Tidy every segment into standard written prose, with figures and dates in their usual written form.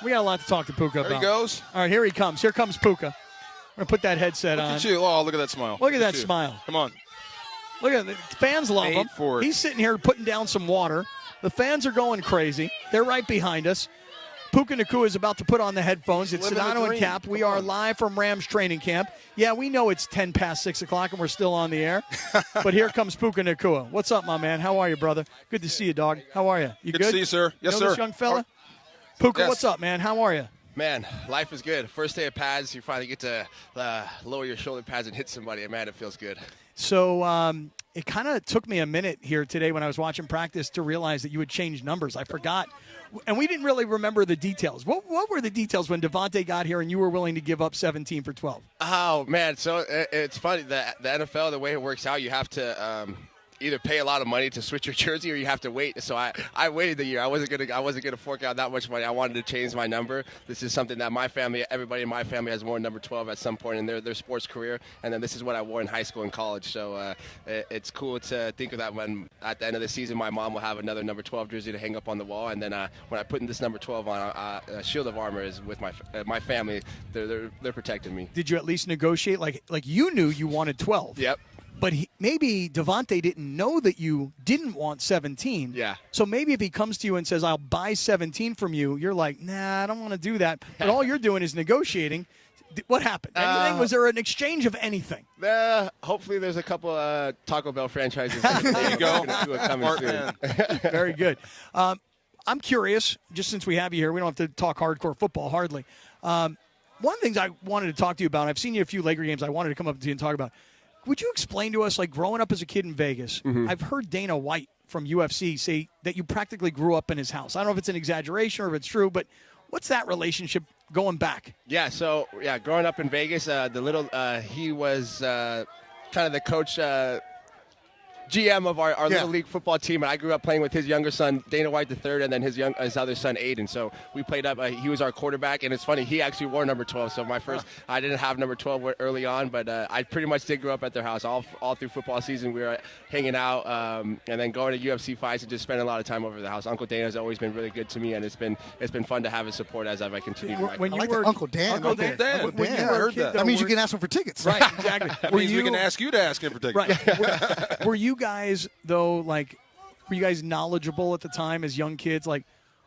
We got a lot to talk to Puka about. There he goes. All right, here he comes. Here comes Puka. We're going to put that headset on. Look at you. Oh, look at that smile. Look at that smile. Come on. Look at it. The fans love him. For it. He's sitting here putting down some water. The fans are going crazy. They're right behind us. Puka Nacua is about to put on the headphones. It's Sedano and Cap. We are live from Rams training camp. Yeah, we know it's 10 past 6 o'clock and we're still on the air. But here comes Puka Nacua. What's up, my man? How are you, brother? Good to see you, dog. How are you? You good? Good to see you, sir. Yes, you know sir. This young fella? Puka, Yes. what's up, man? How are you? Man, life is good. First day of pads, you finally get to lower your shoulder pads and hit somebody. And, man, it feels good. So it kind of took me a minute here today when I was watching practice to realize that you had changed numbers. I forgot. And we didn't really remember the details. What were the details when Devontae got here and you were willing to give up 17 for 12? Oh, man. So it's funny. The NFL, the way it works out, you have to either pay a lot of money to switch your jersey or you have to wait. So I waited the year. I wasn't gonna fork out that much money. I wanted to change my number. This is something that my family, everybody in my family has worn number 12 at some point in their sports career. And then this is what I wore in high school and college. So it's cool to think of that when at the end of the season my mom will have another number 12 jersey to hang up on the wall. And then when I put in this number 12 on, a shield of armor is with my family. They're protecting me. Did you at least negotiate? Like you knew you wanted 12. Yep. But maybe Devontae didn't know that you didn't want 17. Yeah. So maybe if he comes to you and says, I'll buy 17 from you, you're like, nah, I don't want to do that. But all you're doing is negotiating. What happened? Anything? Was there an exchange of anything? Hopefully there's a couple Taco Bell franchises. There you go. Coming soon. Very good. I'm curious, just since we have you here, we don't have to talk hardcore football hardly. One of the things I wanted to talk to you about, I've seen you at a few Laker games, I wanted to come up to you and talk about. Would you explain to us, like growing up as a kid in Vegas, I've heard Dana White from UFC say that you practically grew up in his house. I don't know if it's an exaggeration or if it's true, but what's that relationship going back? Yeah, so, growing up in Vegas, he was kind of the coach GM of our little league football team, and I grew up playing with his younger son, Dana White III, and then his other son, Aiden. So we played up. He was our quarterback, and it's funny, he actually wore number 12. So I didn't have number 12 early on, but I pretty much did grow up at their house. All through football season, we were hanging out, and then going to UFC fights and just spending a lot of time over the house. Uncle Dan has always been really good to me, and it's been fun to have his support as I continue. When you were Uncle Dan. Uncle Dan. I heard that. That means you can ask him for tickets. Right, exactly. That means we can ask you to ask him for tickets. Right. Were you guys, though, were you guys knowledgeable at the time as young kids? Like,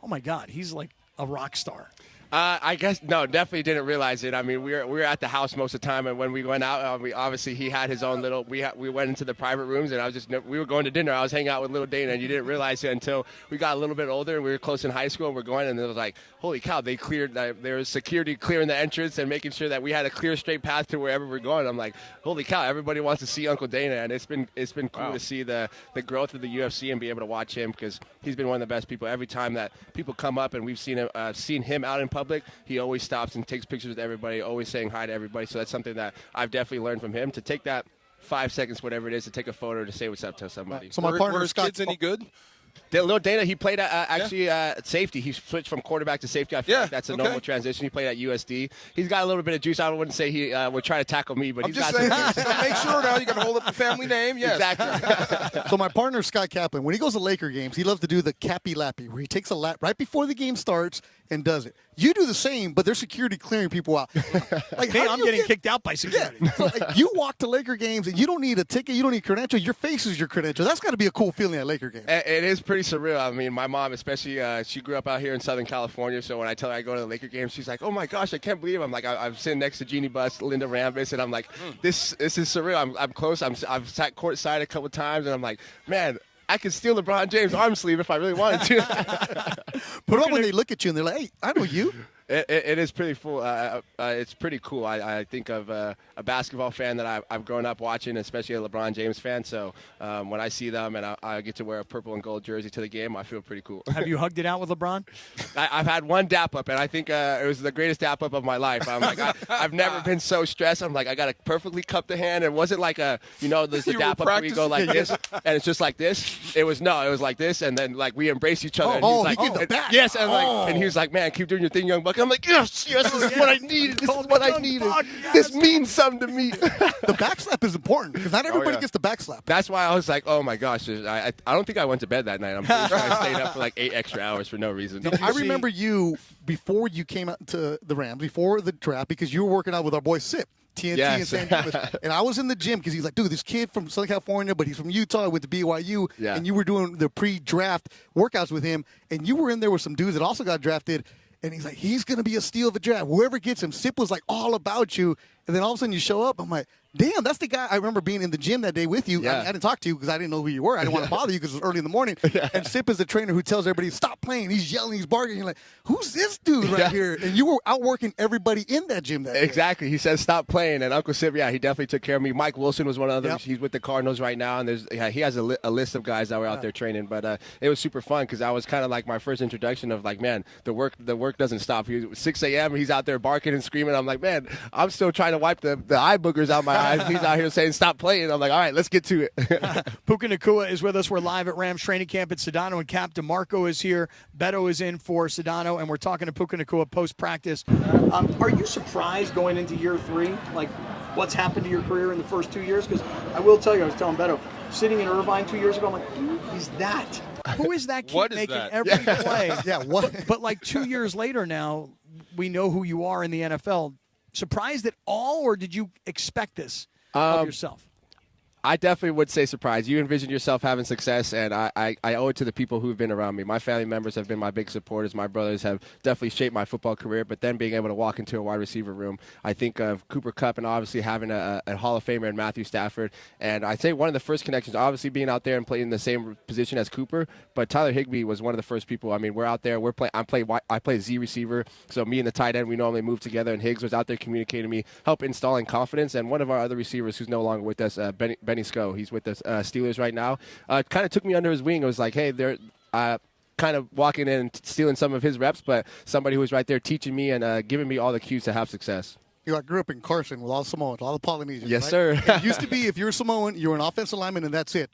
oh, my God, he's like a rock star. I guess no, definitely didn't realize it. I mean, we were at the house most of the time, and when we went out, obviously he had his own little. We went into the private rooms, and we were going to dinner. I was hanging out with little Dana, and you didn't realize it until we got a little bit older, and we were close in high school, and we're going, and it was like, holy cow, they cleared. There was security clearing the entrance and making sure that we had a clear, straight path to wherever we're going. I'm like, holy cow, everybody wants to see Uncle Dana, and it's been cool to see the growth of the UFC and be able to watch him because he's been one of the best people. Every time that people come up and we've seen him out in public, he always stops and takes pictures with everybody, always saying hi to everybody. So that's something that I've definitely learned from him, to take that 5 seconds, whatever it is, to take a photo to say what's up to somebody. So my partner were his Scott, kids any good? Little Dana, he played at safety. He switched from quarterback to safety. I feel like that's a normal transition. He played at USD. He's got a little bit of juice. I wouldn't say he would try to tackle me, but I'm he's just got saying, some make sure now you got to hold up the family name. Yes. Exactly. So my partner Scott Kaplan, when he goes to Laker games, he loves to do the Cappy Lappy, where he takes a lap right before the game starts and does it. You do the same, but there's security clearing people out. Like, Hey, I'm getting kicked out by security. Yeah. So, you walk to Laker games and you don't need a ticket, you don't need credential. Your face is your credential. That's got to be a cool feeling at Laker games. It is pretty surreal. I mean, my mom, especially, she grew up out here in Southern California. So when I tell her I go to the Laker games, she's like, "Oh my gosh, I can't believe it." I'm like, I'm sitting next to Jeannie Buss, Linda Rambis, and I'm like, this is surreal. I'm close. I've sat courtside a couple times, and I'm like, man, I could steal LeBron James' arm sleeve if I really wanted to. But when they look at you and they're like, "Hey, I know you." It is pretty full. It's pretty cool. I think of a basketball fan that I've grown up watching, especially a LeBron James fan. So when I see them and I get to wear a purple and gold jersey to the game, I feel pretty cool. Have you hugged it out with LeBron? I've had one dap up, and I think it was the greatest dap up of my life. I'm like, I've never been so stressed. I'm like, I got to perfectly cup the hand. It wasn't like there's the dap up where you go like this, and it's just like this. It was like this, and then like we embrace each other. And he's like, he gave the back. Yes, and and he was like, man, keep doing your thing, young buck. talking. I'm like, yes, this is what I needed. This is what I needed. This means something to me. The backslap is important because not everybody gets the backslap. That's why I was like, oh my gosh, I don't think I went to bed that night. I'm pretty sure I stayed up for like 8 extra hours for no reason. I remember you before you came out to the Rams, before the draft, because you were working out with our boy Sip. TNT Yes. and San Dimas. And I was in the gym because he's like, dude, this kid from Southern California, but he's from Utah with the BYU. Yeah. And you were doing the pre-draft workouts with him. And you were in there with some dudes that also got drafted. And he's like, he's going to be a steal of the draft. Whoever gets him, Sip was like all about you. And then all of a sudden you show up. I'm like, damn, that's the guy. I remember being in the gym that day with you. Yeah. I didn't talk to you because I didn't know who you were. I didn't want to bother you because it was early in the morning. And Sip is the trainer who tells everybody, stop playing. He's yelling, he's barking. You're like, who's this dude right here? And you were outworking everybody in that gym that day. Exactly. He said, stop playing. And Uncle Sip, he definitely took care of me. Mike Wilson was one of them. Yep. He's with the Cardinals right now. And he has a list of guys that were out there training. But it was super fun because I was kind of like my first introduction of like, man, the work doesn't stop. He was 6 a.m. He's out there barking and screaming. I'm like, man, I'm still trying to wipe the eye boogers out my eyes. He's out here saying, stop playing. I'm like, all right, let's get to it. Puka Nacua is with us. We're live at Rams training camp at Sedano, and Cap DeMarco is here. Beto is in for Sedano, and we're talking to Puka Nacua post-practice. Are you surprised going into year 3, like what's happened to your career in the first 2 years? Because I will tell you, I was telling Beto, sitting in Irvine 2 years ago, I'm like, who is that? Who is that kid What is making that? every play? Yeah, what? But like 2 years later now, we know who you are in the NFL. Surprised at all, or did you expect this of yourself? I definitely would say surprised. You envision yourself having success, and I owe it to the people who've been around me. My family members have been my big supporters. My brothers have definitely shaped my football career, but then being able to walk into a wide receiver room, I think of Cooper Kupp and obviously having a Hall of Famer in Matthew Stafford. And I'd say one of the first connections, obviously being out there and playing the same position as Cooper, but Tyler Higbee was one of the first people. I mean, we're out there. I play Z receiver, so me and the tight end, we normally move together, and Higgs was out there communicating to me, help installing confidence. And one of our other receivers who's no longer with us, Benny Sco, he's with the Steelers right now, kind of took me under his wing. It was like, hey, they're kind of walking in and stealing some of his reps, but somebody who was right there teaching me and giving me all the cues to have success. I grew up in Carson with all the Samoans, all the Polynesians. Yes, right? sir. It used to be if you're Samoan, you're an offensive lineman, and that's it.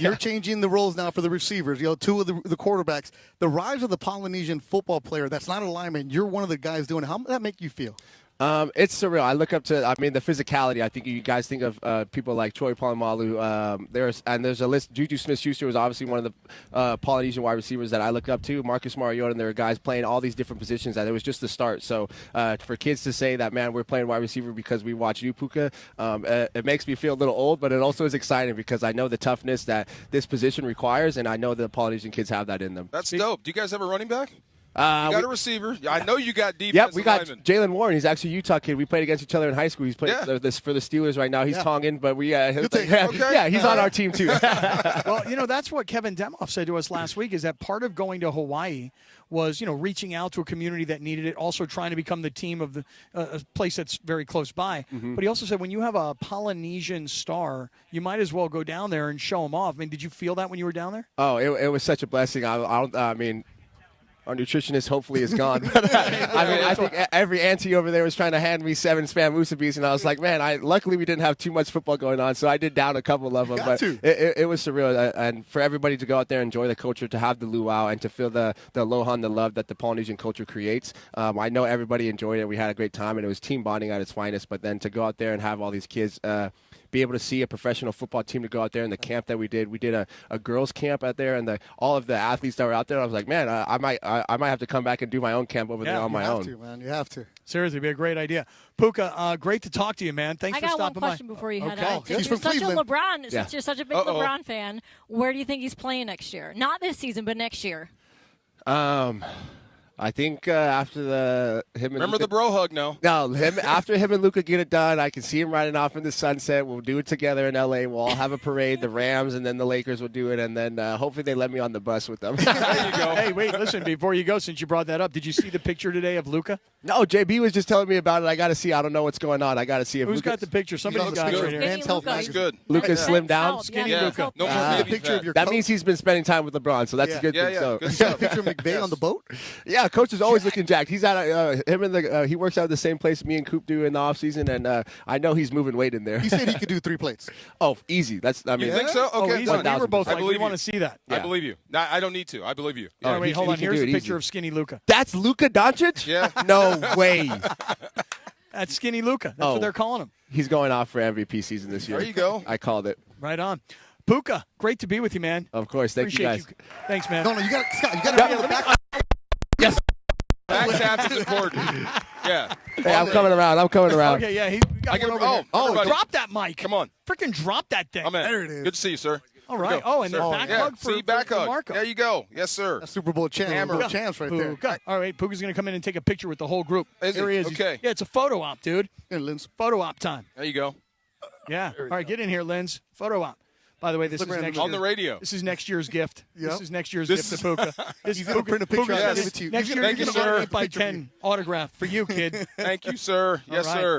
You're changing the roles now for the receivers. Two of the quarterbacks. The rise of the Polynesian football player that's not a lineman, you're one of the guys doing it. How does that make you feel? It's surreal. I look up to, the physicality. I think you guys think of people like Troy Polamalu. There's a list. Juju Smith-Schuster was obviously one of the Polynesian wide receivers that I look up to. Marcus Mariota, and there are guys playing all these different positions. That it was just the start. So for kids to say that, man, we're playing wide receiver because we watch you, Puka, it makes me feel a little old, but it also is exciting because I know the toughness that this position requires, and I know the Polynesian kids have that in them. That's dope. Do you guys have a running back? You got a receiver. I know you got defense. Yep, we got Jalen Warren. He's actually a Utah kid. We played against each other in high school. He's played for the Steelers right now. He's Tongan, but he's on our team too. Well, that's what Kevin Demoff said to us last week, is that part of going to Hawaii was, reaching out to a community that needed it, also trying to become the team of the a place that's very close by. Mm-hmm. But he also said when you have a Polynesian star, you might as well go down there and show them off. I mean, did you feel that when you were down there? Oh, it was such a blessing. I mean, our nutritionist hopefully is gone. But, I think every auntie over there was trying to hand me 7 spam musubis, and I was like, man, luckily we didn't have too much football going on, so I did down a couple of them. But it was surreal. And for everybody to go out there and enjoy the culture, to have the luau, and to feel the aloha and the love that the Polynesian culture creates. I know everybody enjoyed it. We had a great time, and it was team bonding at its finest. But then to go out there and have all these kids be able to see a professional football team, to go out there in the camp that we did. We did a girls camp out there, and all of the athletes that were out there, I was like, man, I might have to come back and do my own camp over there on my own. You have to. Seriously, it'd be a great idea. Puka, great to talk to you, man. Thanks for stopping by. I got one question before you head out. He's You're from Cleveland. Since you're such a big LeBron fan, where do you think he's playing next year? Not this season, but next year. I think after him and Remember Luka, the bro hug now. No, after him and Luka get it done, I can see him riding off in the sunset. We'll do it together in L.A. We'll all have a parade. The Rams and then the Lakers will do it, and then hopefully they let me on the bus with them. There you go. Hey, wait, listen, before you go, since you brought that up, did you see the picture today of Luka? No, JB was just telling me about it. I got to see. I don't know what's going on. I got to see if Who's got the picture? Somebody's got it right here. Men's health That's good. Luka's slimmed down. Skinny Luka. No more picture of your That coach. means he's been spending time with LeBron, so that's a good thing. So. Good You got a stuff. picture of McVay on the boat? Yeah, Yeah, coach is always looking jacked. He's at him and he works out at the same place me and Coop do in the off season, and I know he's moving weight in there. He said he could do 3 plates. Oh, easy. You think so? Okay, easy. We were both like, we you. want to see that. I believe you. No, I don't need to. I believe you. All right, wait, hold on. Here's a picture easy. of skinny Luka. That's Luka Doncic? Yeah. No way. That's skinny Luka. That's what they're calling him. He's going off for MVP season this year. There you go. I called it. Right on. Puka, great to be with you, man. Of course. Thank Appreciate you guys. Thanks, man. No, you got Scott. You got to be on the back. Yes. Back tap is important. Yeah. Hey, I'm coming around. Okay, yeah. He got one over here. everybody. Drop that mic. Come on. Freaking drop that thing. I'm in. There it is. Good to see you, sir. All right. Oh, and then back hug for back hug. Marco. There you go. Yes, sir. That's Super Bowl champs right there. Puka. All right, Puka's going to come in and take a picture with the whole group. Here he is. Okay. Yeah, it's a photo op, dude. Here, Linz. Photo op time. There you go. Yeah. All right, get in here, Linz. Photo op. By the way, this is next on the radio. This is next year's gift. Yep. This is next year's gift to Puka. He's going to print a picture out and give it to you. Next year, Thank you, you're going to sir. get an 8x10 autograph for you, kid. Thank you, sir. Yes, All right. sir.